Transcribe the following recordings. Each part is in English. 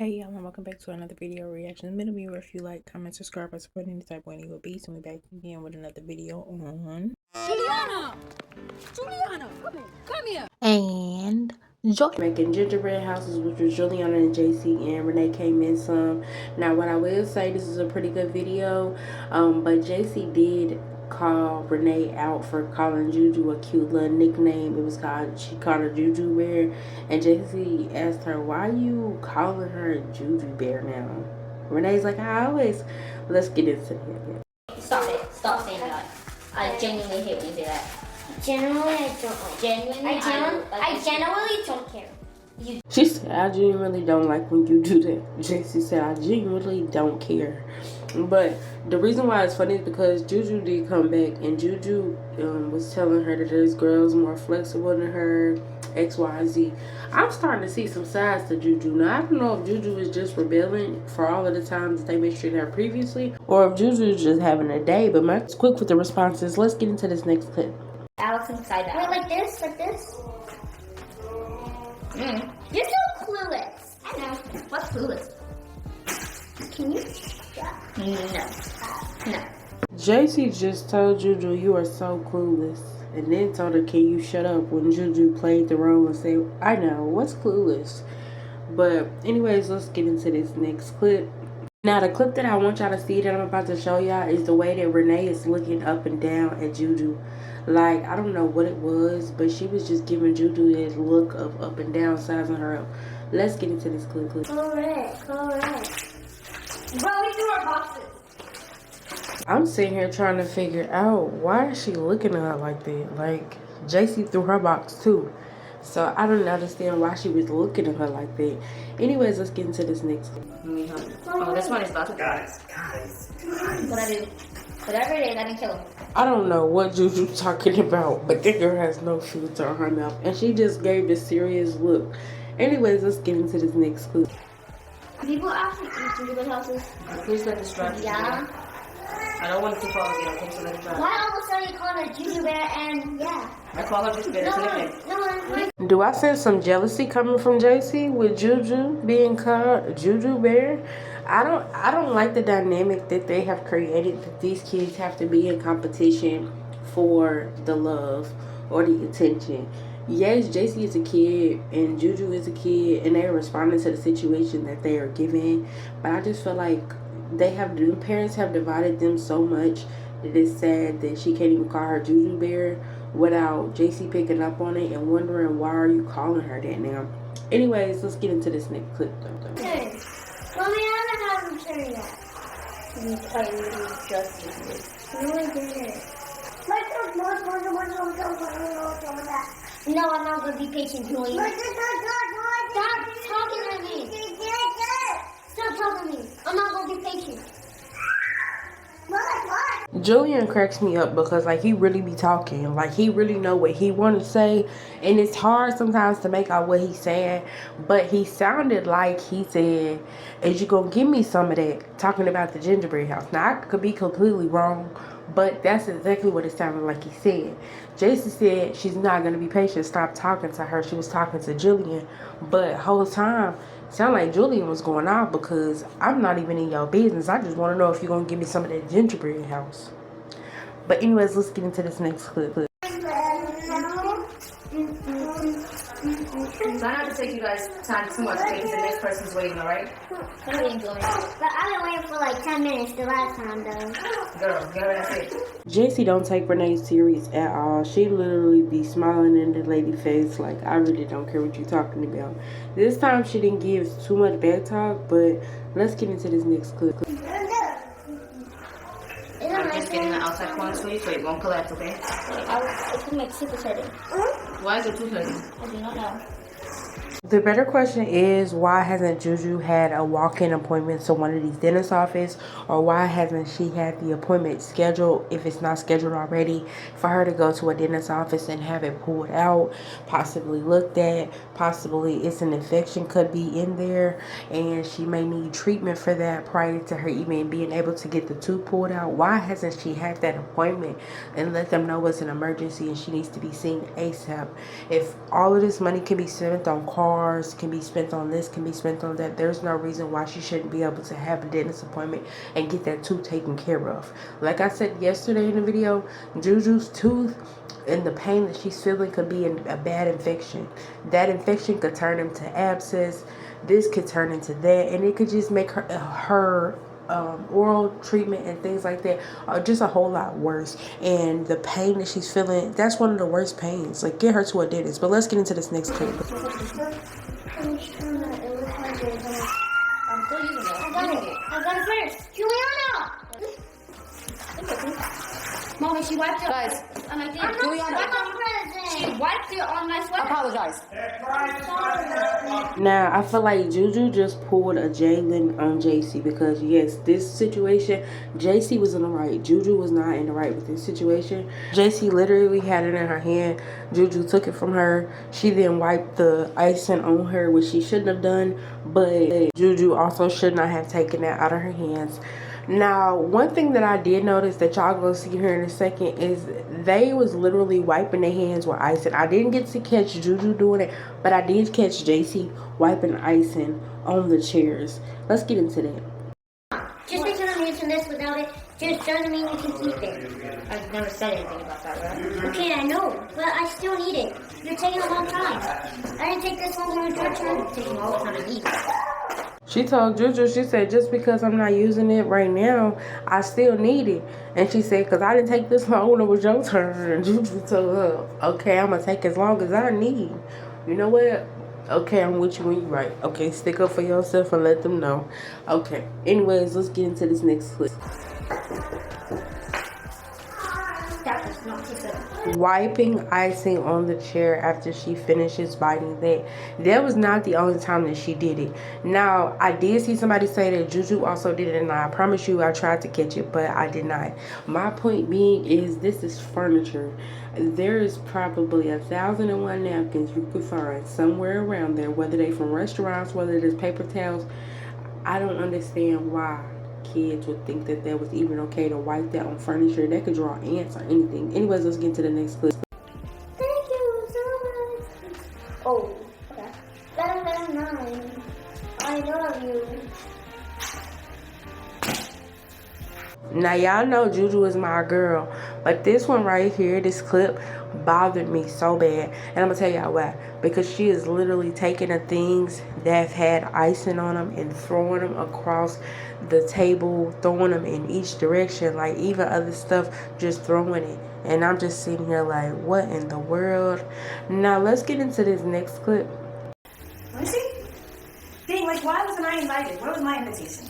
Hey y'all, and welcome back to another video reaction. Middle me, where if you like, comment, subscribe, or support any type of any will be. So we back again with another video on Juliana! Juliana, come here. and Joy making gingerbread houses, which was Juliana and Jacey, and Renee came in some. Now, what I will say, this is a pretty good video, but Jacey did call Renee out for calling Juju a cute little nickname. She called her Juju Bear, and Jacey asked her, why you calling her Juju Bear now? Renee's like, I always. Let's get into it. Stop saying that. I genuinely hate when you say that. Genuinely, I don't like. Genuinely, I genuinely don't care. She said, I genuinely don't like when you do that. Jacey said, I genuinely don't care. But the reason why it's funny is because Juju did come back, and Juju was telling her that there's girls more flexible than her, X, Y, Z. I'm starting to see some sides to Juju. Now, I don't know if Juju is just rebelling for all of the times that they mistreated her previously, or if Juju is just having a day. But Matt's quick with the responses. Let's get into this next clip. Alex inside that. Wait, like this? Like this? You're so clueless. I know. What's clueless? Can you? No. Jacey just told Juju, you are so clueless. And then told her, can you shut up, when Juju played the role and said, I know, what's clueless? But anyways, let's get into this next clip. Now, the clip that I want y'all to see that I'm about to show y'all is the way that Renee is looking up and down at Juju. Like, I don't know what it was, but she was just giving Juju this look of up and down, sizing her up. Let's get into this clip. Correct. Bro, we threw our boxes. I'm sitting here trying to figure out, why is she looking at her like that? Like, Jacey threw her box too. So I don't understand why she was looking at her like that. Anyways, let's get into this next clip. Oh, this one is about to die. Guys. What I do? Whatever it is, I didn't kill him. I don't know what Juju's talking about, but that girl has no filter on her mouth. And she just gave this serious look. Anyways, let's get into this next clip. People actually eat gingerbread houses. Please let this drive. Yeah. I don't want it to fall again, okay? So let it drive. Why all of a sudden you call her Juju Bear and yeah? I call her Juju Bear. That's a nickname. No. Do I sense some jealousy coming from Jacey with Juju being called Juju Bear? I don't like the dynamic that they have created, that these kids have to be in competition for the love or the attention. Yes, Jacey is a kid and Juju is a kid, and they are responding to the situation that they are given. But I just feel like the parents have divided them so much that it's sad that she can't even call her Juju Bear without Jacey picking up on it and wondering, why are you calling her that now? Anyways, let's get into this next clip. Okay. Mommy, I don't know how to turn that. You just No, I didn't. No, I'm not going to be patient, Julian. Stop talking to me. Stop talking to me. I'm not going to be patient. Julian cracks me up because, like, he really be talking. Like, he really know what he want to say. And it's hard sometimes to make out what he's saying. But he sounded like he said, is you going to give me some of that? Talking about the gingerbread house. Now, I could be completely wrong, but that's exactly what it sounded like he said. Jacey said she's not going to be patient. Stop talking to her. She was talking to Julian. But whole time, sound like Julian was going off because I'm not even in your business. I just want to know if you're going to give me some of that gingerbread house. But anyways, let's get into this next clip. So I have to take you guys time too much, okay? Because the next person's waiting, alright? But I've been waiting for like 10 minutes the last time, though. Girl, that's it. Jacey don't take Renee serious at all. She literally be smiling in the lady face like, I really don't care what you're talking about. This time she didn't give too much back talk, but let's get into this next clip. I'm just getting the outside corner for you so it won't collapse, okay? It's gonna make super sudden. Why is it too sudden? I do not know. The better question is, why hasn't Juju had a walk-in appointment to one of these dentist offices, or why hasn't she had the appointment scheduled, if it's not scheduled already, for her to go to a dentist office and have it pulled out, possibly looked at, possibly it's an infection could be in there and she may need treatment for that prior to her even being able to get the tooth pulled out. Why hasn't she had that appointment and let them know it's an emergency and she needs to be seen ASAP? If all of this money can be spent on cars, can be spent on this, can be spent on that. There's no reason why she shouldn't be able to have a dentist appointment and get that tooth taken care of. Like I said yesterday in the video, Juju's tooth and the pain that she's feeling could be a bad infection. That infection could turn into abscess. This could turn into that, and it could just make her oral treatment and things like that are just a whole lot worse. And the pain that she's feeling, that's one of the worst pains. Like, get her to a dentist. But let's get into this next clip. I'm still using it. I got it first. Juliana! Mommy, she wiped it. Guys, and I did. Juliana. She wiped it on my sweater. Apologize. Now, I feel like Juju just pulled a Jaelyn on Jacey, because yes, this situation, Jacey was in the right. Juju was not in the right with this situation. Jacey literally had it in her hand. Juju took it from her. She then wiped the icing on her, which she shouldn't have done, but Juju also should not have taken that out of her hands. Now, one thing that I did notice that y'all gonna see here in a second is they was literally wiping their hands with icing. I didn't get to catch Juju doing it, but I did catch Jacey wiping icing on the chairs. Let's get into that. Just because I'm using this without it just doesn't mean you can keep it. I've never said anything about that, right? Okay, I know, but I still need it. You're taking a long time. I didn't take this long when it was your turn. It's taking all the time to eat. She told Juju, she said, just because I'm not using it right now, I still need it. And she said, because I didn't take this long when it was your turn. And Juju told her, okay, I'm going to take as long as I need. You know what? Okay, I'm with you when you're right. Okay, stick up for yourself and let them know. Okay, anyways, let's get into this next clip. That was not too good. Wiping icing on the chair after she finishes biting that was not the only time that she did it. Now, I did see somebody say that Juju also did it, and I promise you I tried to catch it, but I did not. My point being is, this is furniture. There is probably 1,001 napkins you could find somewhere around there, whether they from restaurants, whether it is paper towels. I don't understand why kids would think that that was even okay to wipe that on furniture. That could draw ants or anything. Anyways, let's get to the next clip. Thank you so much. Oh, okay. That's 9. I love you. Now, y'all know Juju is my girl, but this one right here, this clip, bothered me so bad. And I'm gonna tell y'all why. Because she is literally taking the things that have had icing on them and throwing them across the table, throwing them in each direction, like even other stuff, just throwing it. And I'm just sitting here like, what in the world? Now, let's get into this next clip. Let me see. Dang, like, why wasn't I invited? Where was my invitation?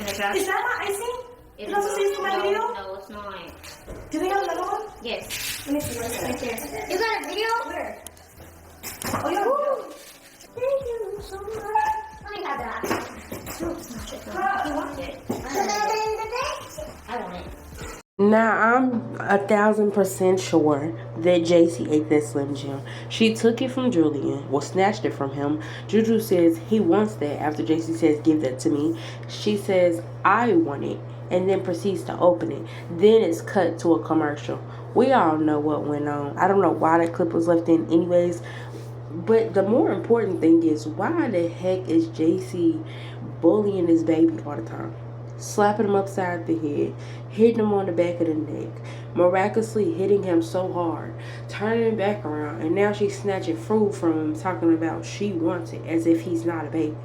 Is that my icing? Did I also see this in my video? No, it's not. Do they have another one? Yes. Let me see. Where's it? Right there. You got a video? Where? Oh, you have a video. Thank you so much. Let me have that. He wants it. I want it. Now, I'm 1,000% sure that Jacey ate that Slim Jim. She took it from Julian, well, snatched it from him. Juju says he wants that after Jacey says, give that to me. She says, I want it, and then proceeds to open it. Then it's cut to a commercial. We all know what went on. I don't know why that clip was left in anyways. But the more important thing is, why the heck is Jacey bullying this baby all the time? Slapping him upside the head, hitting him on the back of the neck, miraculously hitting him so hard, turning him back around, and now she's snatching food from him, talking about she wants it as if he's not a baby.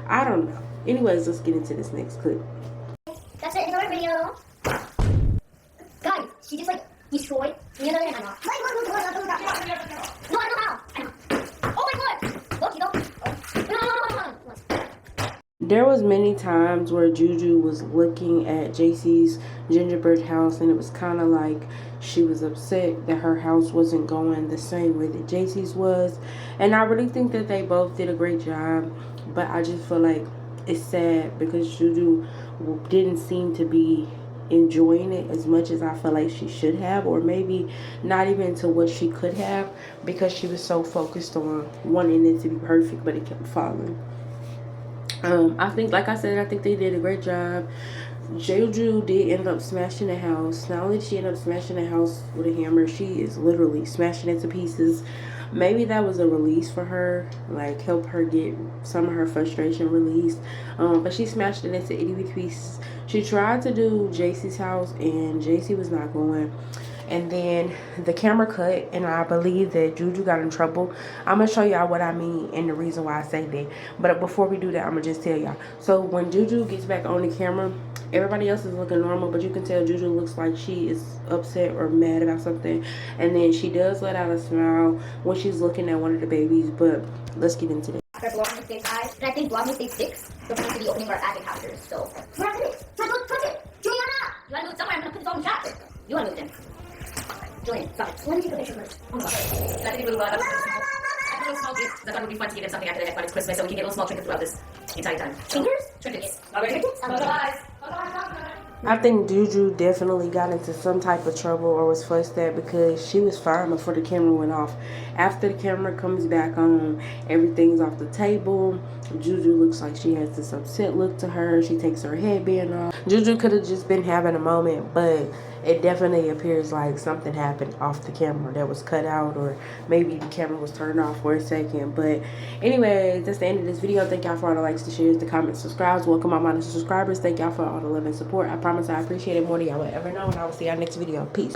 I don't know. Anyways, let's get into this next clip. That's it. Another video. Guys, she just like destroyed the other end. No, I know how. I know. Oh my god! Look, you don't. No. There was many times where Juju was looking at Jacey's gingerbread house, and it was kind of like she was upset that her house wasn't going the same way that Jacey's was. And I really think that they both did a great job, but I just feel like it's sad because Juju didn't seem to be enjoying it as much as I feel like she should have, or maybe not even to what she could have, because she was so focused on wanting it to be perfect, but it kept falling. I think, like I said, I think they did a great job. Juju did end up smashing the house. Not only did she end up smashing the house with a hammer, she is literally smashing it to pieces. maybe that was a release for her, like help her get some of her frustration released. But she smashed it into itty bitty pieces. She tried to do Jacey's house and Jacey was not going. And then the camera cut and I believe that Juju got in trouble. I'm gonna show y'all what I mean and the reason why I say that. But before we do that, I'm gonna just tell y'all. So when Juju gets back on the camera, everybody else is looking normal, but you can tell Juju looks like she is upset or mad about something. And then she does let out a smile when she's looking at one of the babies. But let's get into it. After Vlogmas Day 5, and I think Vlogmas Day 6, we're going to be opening our advent calendars. So, we're at it. Touch it. Juliana! You want to move it somewhere? I'm going to put this all in the chat. You want to move it in. Julian, stop it. Let me take a picture first. Oh my god. I think we will, a little small gift. I thought it would be fun to give him something after that when it's Christmas, so we can get little small trinkets throughout this entire time. Trinkets. All right. Bye-bye. I think Juju definitely got into some type of trouble or was fussed at because she was fine before the camera went off. After the camera comes back on, everything's off the table. Juju looks like she has this upset look to her. She takes her headband off. Juju could have just been having a moment, but it definitely appears like something happened off the camera that was cut out, or maybe the camera was turned off for a second. But anyways, that's the end of this video. Thank y'all for all the likes, the shares, the comments, subscribes. Welcome all my subscribers. Thank y'all for all the love and support. I promise I appreciate it more than y'all will ever know, and I will see y'all next video. Peace.